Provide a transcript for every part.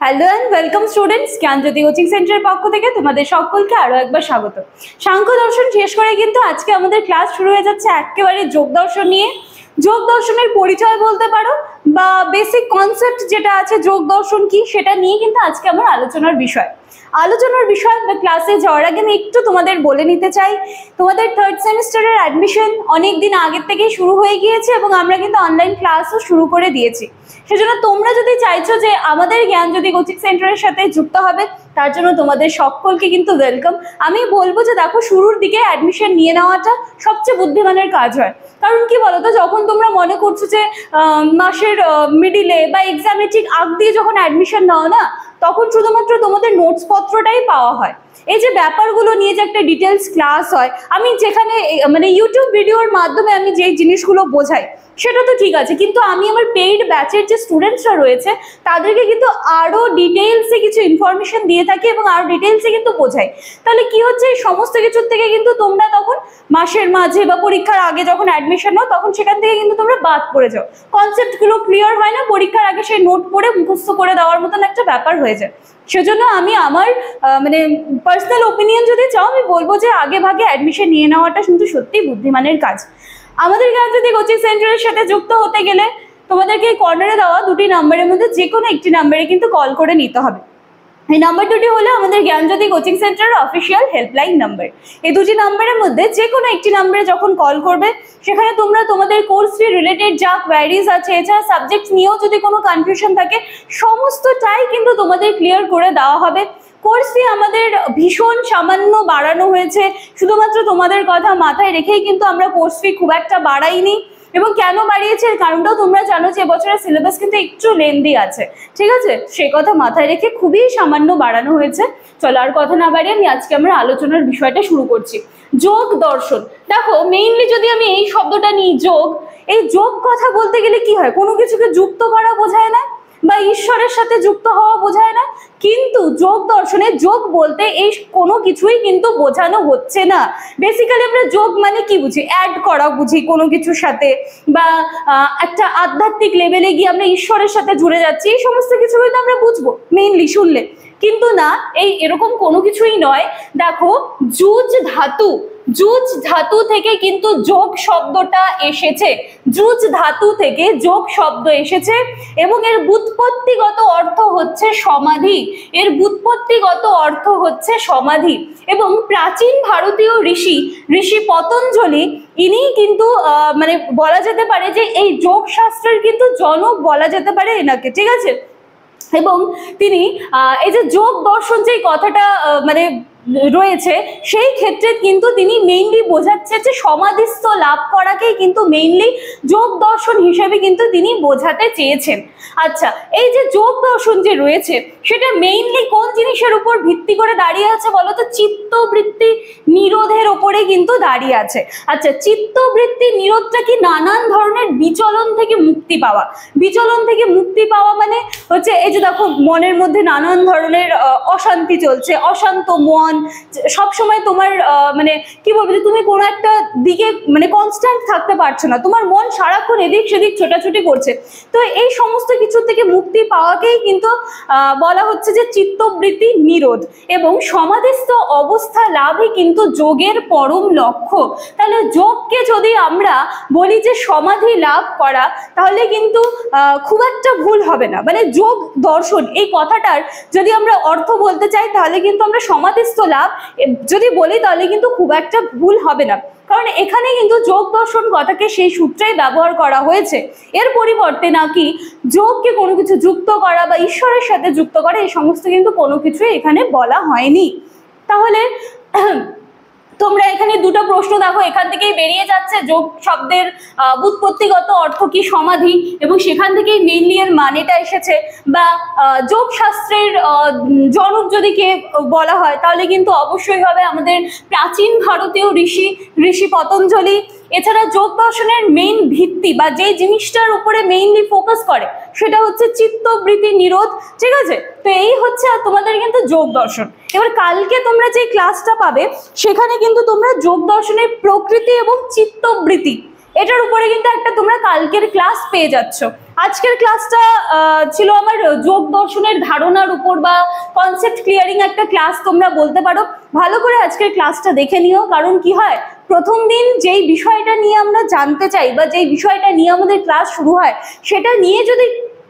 Hello and welcome students, Gyanjyoti coaching সেন্টারের পক্ষ থেকে তোমাদের সকলকে আরো একবার স্বাগত। সাংখ্য দর্শন শেষ করে কিন্তু আজকে আমাদের ক্লাস শুরু হয়ে যাচ্ছে একেবারে যোগ দর্শন নিয়ে। যোগ দর্শনের পরিচয় বলতে পারো বা বেসিক কনসেপ্ট যেটা আছে যোগ দর্শন কি সেটা নিয়ে কিন্তু আজকে আমার আলোচনার বিষয় বা ক্লাসে যাওয়ার আগে আমি একটু তোমাদের বলে নিতে চাই, তোমাদের থার্ড সেমিস্টারের অ্যাডমিশন অনেক দিন আগের থেকেই শুরু হয়ে গিয়েছে এবং আমরা কিন্তু অনলাইন ক্লাসও শুরু করে দিয়েছি। সেজন্য তোমরা যদি চাইছো যে আমাদের জ্ঞানজ্যোতি কোচিং সেন্টারের সাথে যুক্ত হবে, তার জন্য তোমাদের সকলকে কিন্তু ওয়েলকাম। আমি বলবো যে দেখো, শুরুর দিকে অ্যাডমিশন নিয়ে নেওয়াটা সবচেয়ে বুদ্ধিমানের কাজ হয়। কারণ কি বলতো, যখন তোমরা মনে করছো যে মাসের মিডিলে বা এক্সামে ঠিক আগ দিয়ে যখন অ্যাডমিশন নাও না, তখন শুধুমাত্র তোমাদের নোটস পত্রটাই পাওয়া হয়। এই যে ব্যাপারগুলো নিয়ে যে একটা ডিটেলস ক্লাস হয়, আমি যেখানে মানে ইউটিউব ভিডিওর মাধ্যমে আমি যে জিনিসগুলো বোঝাই সেটা তো ঠিক আছে, কিন্তু আমি আমার পেইড ব্যাচের যে স্টুডেন্টসরা রয়েছে তাদেরকে কিন্তু আরো ডিটেলসে কিছু ইনফরমেশন দিয়ে থাকি এবং আরো ডিটেলসে কিন্তু বোঝাই। তাহলে কি হচ্ছে, এই সমস্ত কিছুর থেকে কিন্তু তোমরা তখন মাসের মাঝে বা পরীক্ষার আগে যখন অ্যাডমিশন নাও তখন সেখান থেকে কিন্তু তোমরা বাদ পড়ে যাও, কনসেপ্টগুলো ক্লিয়ার হয় না, পরীক্ষার আগে সেই নোট পড়ে মুখস্থ করে দেওয়ার মতন একটা ব্যাপার হয়ে যায়। সেজন্য আমি আমার মানে পার্সোনাল ওপিনিয়ন যদি চাও, আমি বলবো যে আগে ভাগে অ্যাডমিশন নিয়ে নেওয়াটা কিন্তু সত্যিই বুদ্ধিমানের কাজ। আমাদের জ্ঞানজ্যোতি কোচিং সেন্টারের সাথে যুক্ত হতে গেলে তোমাদেরকে কর্নারে দেওয়া দুটি নাম্বারের মধ্যে যে কোনো একটি নাম্বারে কিন্তু কল করে নিতে হবে। এই নাম্বার দুটি হলো আমাদের জ্ঞানজ্যোতি কোচিং সেন্টারের অফিসিয়াল হেল্পলাইন নাম্বার। এই দুটি নাম্বারের মধ্যে যে কোনো একটি নাম্বারে যখন কল করবে, সেখানে তোমরা তোমাদের কোর্স ফি রিলেটেড যা কোয়ারিজ আছে, এছাড়া সাবজেক্ট নিয়েও যদি কোনো কনফিউশন থাকে, সমস্তটাই কিন্তু তোমাদের ক্লিয়ার করে দেওয়া হবে। কোর্স ফি আমাদের ভীষণ সামান্য বাড়ানো হয়েছে, শুধুমাত্র তোমাদের কথা মাথায় রেখেই কিন্তু আমরা কোর্স ফি খুব একটা বাড়াইনি। এবং কেন বাড়িয়েছে এর কারণটাও তোমরা জানো যে এবছরের সিলেবাস কিন্তু একটু লেন্দি আছে, ঠিক আছে? সে কথা মাথায় রেখে খুবই সামান্য বাড়ানো হয়েছে। চলো আর কথা না বাড়িয়ে আজকে আমরা আলোচনার বিষয়টা শুরু করছি। যোগ দর্শন। দেখো, মেইনলি যদি আমি এই শব্দটা নিই যোগ, এই যোগ কথা বলতে গেলে কি হয়, কোনো কিছুকে যুক্ত করা বোঝায় না বা ঈশ্বরের সাথে যুক্ত হওয়া বোঝায় না, কিন্তু যোগ দর্শনে যোগ বলতে এই কোনো কিছুই কিন্তু বোঝানো হচ্ছে না। বেসিক্যালি আমরা যোগ মানে কি বুঝি, অ্যাড করা বুঝি কোনো কিছুর সাথে, বা একটা আধ্যাত্মিক লেভেলে গিয়ে আমরা ঈশ্বরের সাথে জুড়ে যাচ্ছি, এই সমস্ত কিছু হয়তো আমরা বুঝবো মেইনলি শুনলে, কিন্তু না, এরকম কোনো কিছুই নয়। দেখো, জুজ ধাতু থেকে কিন্তু যোগ শব্দটা এসেছে, জুজ ধাতু থেকে যোগ শব্দ এসেছে এবং এর ব্যুৎপত্তিগত অর্থ হচ্ছে সমাধি, এবং প্রাচীন ভারতীয় ঋষি পতঞ্জলি, ইনি কিন্তু মানে বলা যেতে পারে যে এই যোগ শাস্ত্রের কিন্তু জনক বলা যেতে পারে এনাকে, ঠিক আছে? এবং তিনি এই যে যোগ দর্শন যে কথাটা মানে রয়েছে, সেই ক্ষেত্রে কিন্তু তিনি মেইনলি বোঝাচ্ছে যে সমাধিস্থ লাভ করাকেই কিন্তু মেইনলি যোগ দর্শন হিসেবে কিন্তু তিনি বোঝাতে চেয়েছেন। আচ্ছা, এই যে যোগ দর্শন যে রয়েছে সেটা মেইনলি কোন জিনিসের উপর ভিত্তি করে দাঁড়িয়ে আছে বলো তো? চিত্তবৃত্তি নিরোধের উপরে কিন্তু দাঁড়িয়ে আছে। আচ্ছা, চিত্তবৃত্তি নিরোধটা কি? নানান ধরনের বিচলন থেকে মুক্তি পাওয়া মানে হচ্ছে এই যে দেখো, মনের মধ্যে নানান ধরনের অশান্তি চলছে, অশান্ত মন, সবসময় তোমার মানে কি বলবো, যে তুমি কোনো একটা দিকে মানে কনস্ট্যান্ট থাকতে পারছো না, তোমার মন সারাক্ষণ এদিক সেদিক ছোটাছুটি করছে। তো এই সমস্ত কিছু থেকে মুক্তি পাওয়াকেই কিন্তু বলা হচ্ছে যে চিত্তবৃত্তি নিরোধ, এবং সমাধিস্থ অবস্থা লাভই কিন্তু যোগের পরম লক্ষ্য। তাহলে যোগকে যদি আমরা বলি যে সমাধি লাভ করা, তাহলে কিন্তু খুব একটা ভুল হবে না। মানে যোগ দর্শন এই কথাটার যদি আমরা অর্থ বলতে চাই, তাহলে কিন্তু আমরা সমাধিস্থ লাভ যদি বলি, তাহলে কিন্তু খুব একটা ভুল হবে না, কারণ এখানে কিন্তু যোগ দর্শন কথাকে সেই সূত্রেই ব্যবহার করা হয়েছে। এর পরিবর্তে নাকি যোগকে কোনো কিছু যুক্ত করা বা ঈশ্বরের সাথে যুক্ত করা, এই সমস্ত কিন্তু কোনো কিছুই এখানে বলা হয়নি। তাহলে তোমরা এখানে দুটো প্রশ্ন দেখো, এখান থেকেই বেরিয়ে যাচ্ছে যোগ শব্দের ব্যুৎপত্তিগত অর্থ কি সমাধি, এবং সেখান থেকেই মেইনলি এর মানেটা এসেছে। বা যোগ শাস্ত্রের জনক যদি কে বলা হয়, তাহলে কিন্তু অবশ্যই হবে আমাদের প্রাচীন ভারতীয় ঋষি পতঞ্জলি। এছাড়া যোগ দর্শনের মেইন ভিত্তি বা যে জিনিসটার উপরে মেইনলি ফোকাস করে সেটা হচ্ছে চিত্তবৃত্তি নিরোধ, ঠিক আছে? তো এই হচ্ছে তোমাদের কিন্তু যোগ দর্শন। এবার কালকে তোমরা যে ক্লাসটা পাবে সেখানে কিন্তু তোমরা যোগ দর্শনের প্রকৃতি এবং চিত্তবৃত্তি এটার উপরে কিন্তু একটা তোমরা কালকের ক্লাস পেয়ে যাচ্ছ। আজকের ক্লাসটা ছিল আমার যোগ দর্শনের ধারণার উপর বা কনসেপ্ট ক্লিয়ারিং একটা ক্লাস তোমরা বলতে পারো। ভালো করে আজকের ক্লাসটা দেখে নিও, কারণ কি হয়, প্রথম দিন যেই বিষয়টা নিয়ে আমরা জানতে চাই বা যেই বিষয়টা নিয়ে আমাদের ক্লাস শুরু হয় সেটা নিয়ে যদি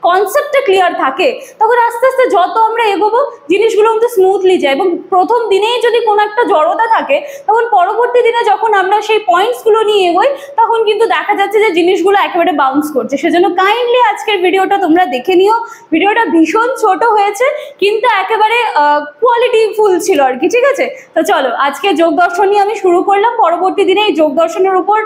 কনসেপ্টটা ক্লিয়ার থাকে তখন আস্তে আস্তে যত আমরা এগোবো জিনিসগুলো কিন্তু স্মুথলি যায়। এবং প্রথম দিনেই যদি কোনো একটা জড়তা থাকে তখন পরবর্তী দিনে যখন আমরা সেই পয়েন্টসগুলো নিয়ে এগোই তখন কিন্তু দেখা যাচ্ছে যে জিনিসগুলো একেবারে বাউন্স করছে। সেজন্য কাইন্ডলি আজকের ভিডিওটা তোমরা দেখে নিও। ভিডিওটা ভীষণ ছোট হয়েছে কিন্তু একেবারে কোয়ালিটিফুল ছিল আর কি, ঠিক আছে? তো চলো আজকে যোগ দর্শন নিয়ে আমি শুরু করলাম। পরবর্তী দিনে এই যোগ দর্শনের উপর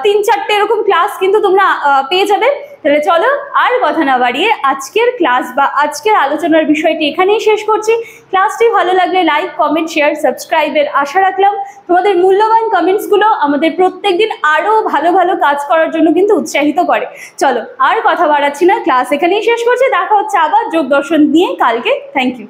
3-4টে এরকম ক্লাস কিন্তু তোমরা পেয়ে যাবে। তাহলে চলো আর কথা না বাড়িয়ে আজকের ক্লাস বা আজকের আলোচনার বিষয়টি এখানেই শেষ করছি। ক্লাসটি ভালো লাগলে লাইক, কমেন্ট, শেয়ার, সাবস্ক্রাইবের আশা রাখলাম। তোমাদের মূল্যবান কমেন্টসগুলো আমাদের প্রত্যেকদিন আরো ভালো ভালো কাজ করার জন্য কিন্তু উৎসাহিত করে। চলো আর কথা বাড়াচ্ছি না, ক্লাস এখানেই শেষ করছি। দেখা হচ্ছে আবার যোগ দর্শন নিয়ে কালকে। Thank you.